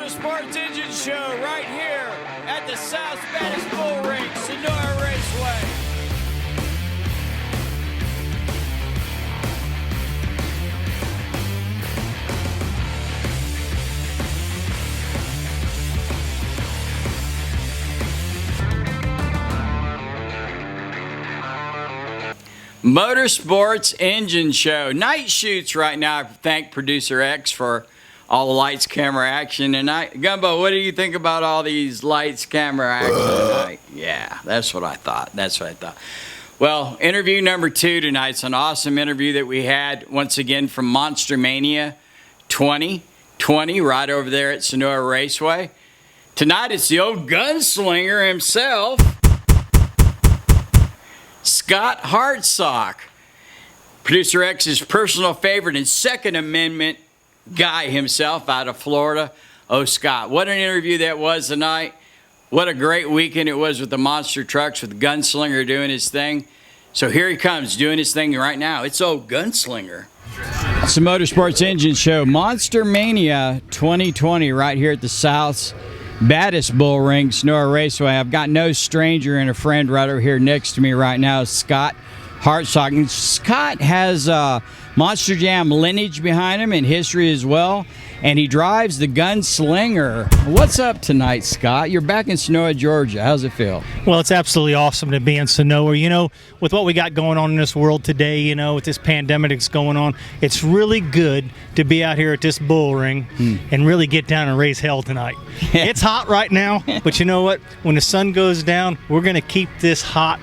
Motorsports Engine Show right here at the South Spanish Bull Ring, Sonora Raceway. Motorsports Engine Show. Night shoots right now. I thank Producer X for all the lights, camera, action tonight. Gumbo, what do you think about all these lights, camera, action tonight? Yeah, that's what I thought. Well, interview number 2 tonight. It's an awesome interview that we had once again from Monster Mania 2020 right over there at Sonora Raceway. Tonight it's the old gunslinger himself, Scott Hartsock, Producer X's personal favorite and Second Amendment guy himself out of Florida. Oh, Scott, what an interview that was tonight. What a great weekend it was with the monster trucks, with Gunslinger doing his thing. So here he comes doing his thing right now. It's old Gunslinger. It's the Motorsports Engine Show, Monster Mania 2020 right here at the South's baddest bull ring, Sonora Raceway. I've got no stranger and a friend right over here next to me right now, Scott Hartsock. And Scott has Monster Jam lineage behind him and history as well, and he drives the Gunslinger. What's up tonight, Scott? You're back in Sonora, Georgia. How's it feel? Well, it's absolutely awesome to be in Sonora. You know, with what we got going on in this world today, you know, with this pandemic that's going on, it's really good to be out here at this bull ring and really get down and raise hell tonight. It's hot right now, but you know what? When the sun goes down, we're going to keep this hot.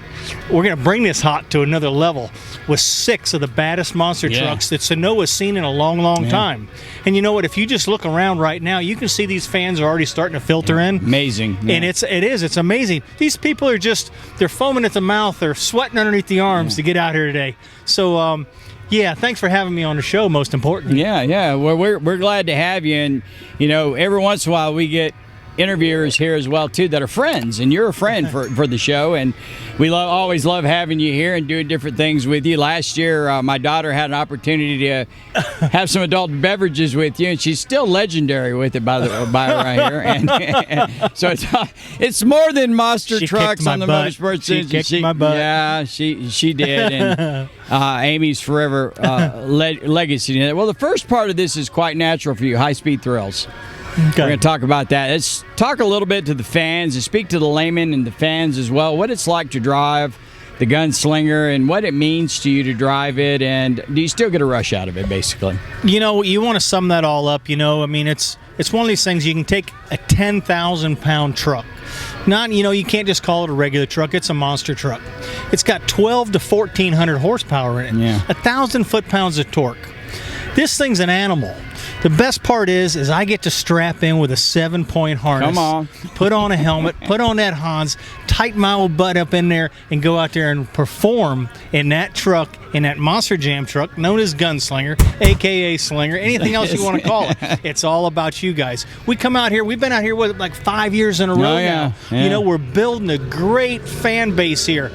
We're going to bring this hot to another level with 6 of the baddest monster trucks that Sonora's seen in a long, long time. And you know what? If you just look around right now, you can see these fans are already starting to filter in. Amazing. And it's amazing. These people are they're foaming at the mouth. They're sweating underneath the arms to get out here today. So, yeah, thanks for having me on the show, most importantly. Yeah. Well, we're glad to have you. And, you know, every once in a while we get interviewers here as well too that are friends, and you're a friend for the show, and we always love having you here and doing different things with you. Last year my daughter had an opportunity to have some adult beverages with you, and she's still legendary with it by right here, and so it's more than monster trucks on the Motorsports Engine. She kicked my butt. Yeah, she did, and Amy's forever legacy. Well, the first part of this is quite natural for you, high-speed thrills. Okay. We're going to talk about that. Let's talk a little bit to the fans and speak to the laymen and the fans as well. What it's like to drive the Gunslinger and what it means to you to drive it, and do you still get a rush out of it, basically? You know, you want to sum that all up, you know. I mean, it's one of these things. You can take a 10,000-pound truck. You can't just call it a regular truck. It's a monster truck. It's got 12 to 1,400 horsepower in it. 1,000 foot-pounds of torque. This thing's an animal. The best part is I get to strap in with a 7-point harness. Come on. Put on a helmet, put on that Hans, tighten my old butt up in there, and go out there and perform in that truck, in that Monster Jam truck, known as Gunslinger, a.k.a. Slinger, anything else you want to call it. It's all about you guys. We come out here, we've been out here, with like 5 years in a row now. You know, we're building a great fan base here.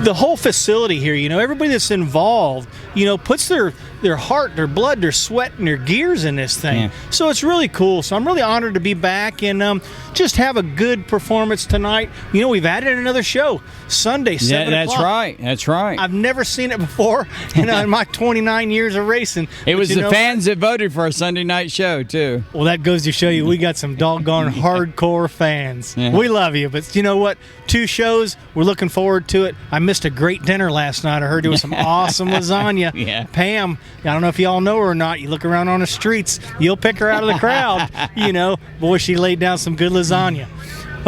The whole facility here, you know, everybody that's involved, you know, puts their heart, their blood, their sweat, and their gears in this thing. So it's really cool. So I'm really honored to be back and just have a good performance tonight. You know, we've added another show, Sunday, 7 o'clock. That's right. I've never seen it before in my 29 years of racing. It was the fans that voted for a Sunday night show, too. Well, that goes to show you we got some doggone hardcore fans. We love you. But you know what? 2 shows. We're looking forward to it. I missed a great dinner last night. I heard there was some awesome lasagna. Pam, I don't know if y'all know her or not. You look around on the streets, you'll pick her out of the crowd. You know, boy, she laid down some good lasagna.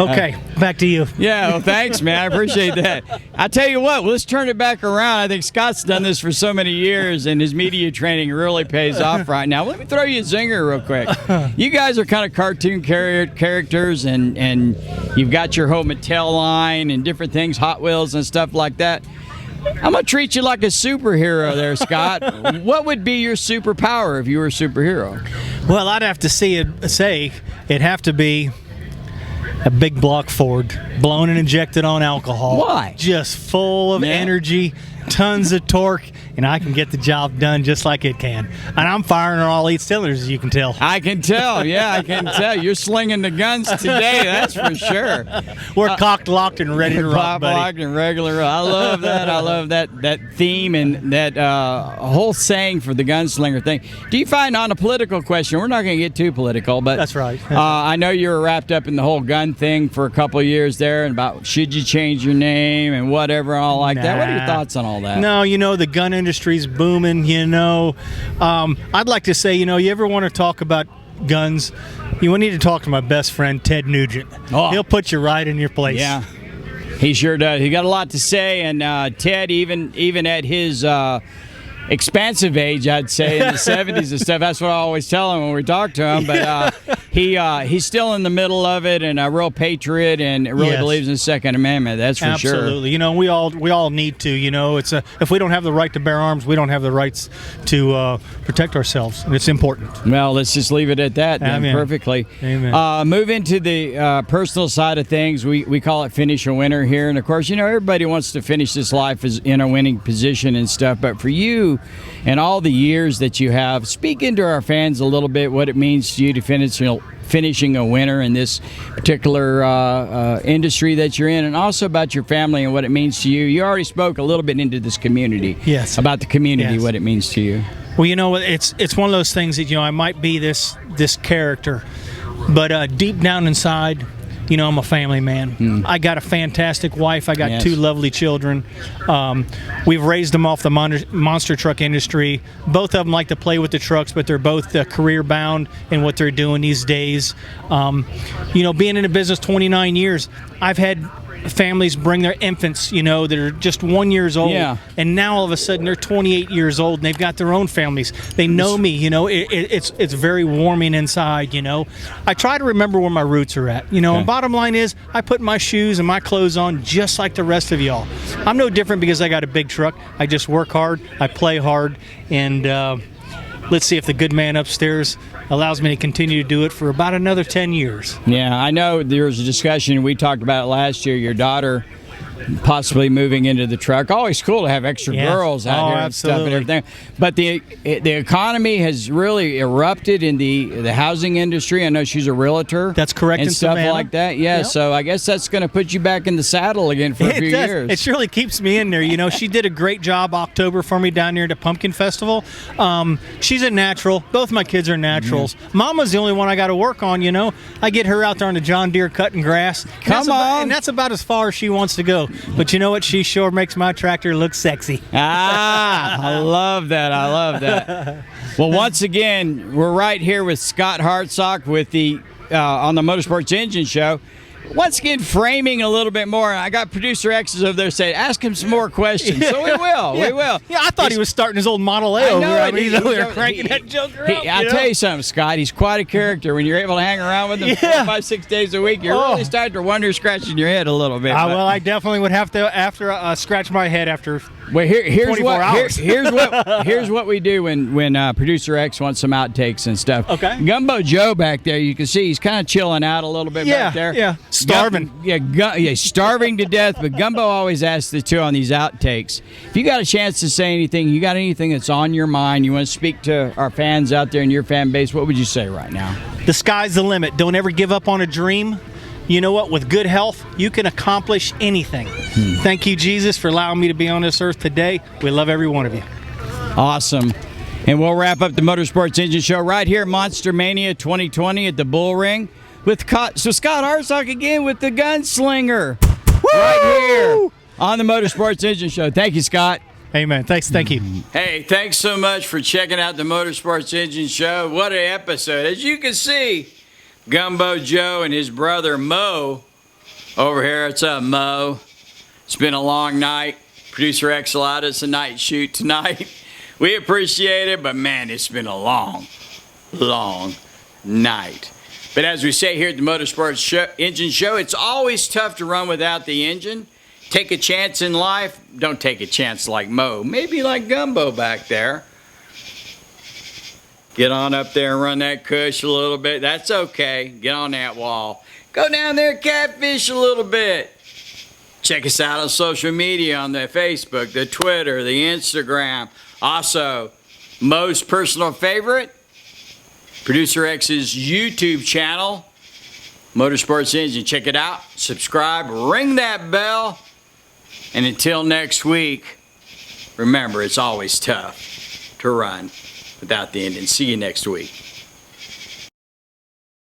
Okay, back to you. Yeah, well, thanks, man. I appreciate that. I tell you what, let's turn it back around. I think Scott's done this for so many years, and his media training really pays off right now. Let me throw you a zinger real quick. You guys are kind of cartoon characters, and you've got your whole Mattel line and different things, Hot Wheels and stuff like that. I'm going to treat you like a superhero there, Scott. What would be your superpower if you were a superhero? Well, I'd have to say it'd have to be a big block Ford, blown and injected on alcohol. Why? Just full of energy. tons of torque, and I can get the job done just like it can. And I'm firing on all 8 cylinders, as you can tell. I can tell. Yeah, I can tell. You're slinging the guns today, that's for sure. We're cocked, locked, and ready to rock, Cocked, buddy. locked, and regular. I love that. I love that theme and that whole saying for the gunslinger thing. Do you find on a political question, we're not going to get too political, but That's right. I know you were wrapped up in the whole gun thing for a couple of years there, and about should you change your name and whatever, all like that. What are your thoughts on all that? No, the gun industry's booming, I'd like to say, you ever want to talk about guns, you need to talk to my best friend, Ted Nugent. Oh. He'll put you right in your place. Yeah, he sure does. He got a lot to say, and Ted, even at his expansive age, I'd say, in the 70s and stuff, that's what I always tell him when we talk to him, but he's still in the middle of it, and a real patriot, and really Yes. believes in the Second Amendment, that's for sure. Absolutely. We all need to, it's if we don't have the right to bear arms, we don't have the rights to protect ourselves, and it's important. Well, let's just leave it at that then. Amen. Perfectly. Amen. Move into the personal side of things. We call it finish a winner here, and of course, everybody wants to finish this life in a winning position and stuff, but for you and all the years that you have, speak into our fans a little bit what it means to you to finishing a winner in this particular industry that you're in, and also about your family and what it means to you. You already spoke a little bit into this community. Yes. About the community, Yes. what it means to you. Well, it's one of those things that I might be this character, but deep down inside, I'm a family man. I got a fantastic wife. I got Yes. 2 lovely children. We've raised them off the monster truck industry. Both of them like to play with the trucks, but they're both career bound in what they're doing these days. Being in the business 29 years, I've had families bring their infants, that are just 1 year old, Yeah. and now all of a sudden they're 28 years old and they've got their own families. They know me, it's very warming inside. I try to remember where my roots are at, and bottom line is I put my shoes and my clothes on just like the rest of y'all. I'm no different because I got a big truck. I just work hard, I play hard, and let's see if the good man upstairs allows me to continue to do it for about another 10 years. Yeah, I know there was a discussion, we talked about it last year, your daughter possibly moving into the truck. Always cool to have extra Yes. girls out here and stuff and everything. But the economy has really erupted in the housing industry. I know she's a realtor. That's correct. And in stuff Savannah. like that. Yeah, Yep. so I guess that's going to put you back in the saddle again for a few It does. years. It surely keeps me in there. She did a great job October for me down there at the Pumpkin Festival. She's a natural. Both my kids are naturals. Mama's the only one I got to work on. I get her out there on the John Deere cutting grass. Come on. And that's about as far as she wants to go. But you know what? She sure makes my tractor look sexy. I love that. I love that. Well, once again, we're right here with Scott Hartsock with the on the Motorsports Engine Show. Once again, framing a little bit more. I got producer X's over there saying, ask him some more questions. So we will. Yeah. We will. Yeah, I thought he was starting his old Model A I over know there. it. He's over there He- cranking he- that joker he- up. I'll tell you something, Scott. He's quite a character. When you're able to hang around with him 4, Yeah. 5, 6 days a week, you're Oh. really starting to wonder, scratching your head a little bit. But- Well, I definitely would have to scratch my head after. Well, here's 24 hours. here's what we do when producer X wants some outtakes and stuff. Okay. Gumbo Joe back there, you can see he's kind of chilling out a little bit back there. Yeah, starving. Starving to death. But Gumbo always asks the two on these outtakes. If you got a chance to say anything, you got anything that's on your mind, you want to speak to our fans out there in your fan base, what would you say right now? The sky's the limit. Don't ever give up on a dream. You know what? With good health, you can accomplish anything. Thank you, Jesus, for allowing me to be on this earth today. We love every one of you. Awesome. And we'll wrap up the Motorsports Engine Show right here at Monster Mania 2020 at the Bull Ring with Scott Hartsock again with the Gunslinger. Right here on the Motorsports Engine Show. Thank you, Scott. Amen. Thank you. Hey, thanks so much for checking out the Motorsports Engine Show. What an episode. As you can see, Gumbo Joe and his brother Mo over here. What's up, Mo? It's been a long night. Producer X allowed us a night shoot tonight. We appreciate it, but man, it's been a long night. But as we say here at the Motorsports Engine Show, it's always tough to run without the engine. Take a chance in life. Don't take a chance like Mo. Maybe like Gumbo back there. Get on up there and run that cush a little bit. That's okay. Get on that wall. Go down there, catfish a little bit. Check us out on social media on the Facebook, the Twitter, the Instagram. Also, most personal favorite, Producer X's YouTube channel, Motorsports Engine. Check it out, subscribe, ring that bell, and until next week, remember, it's always tough to run without the engine. See you next week.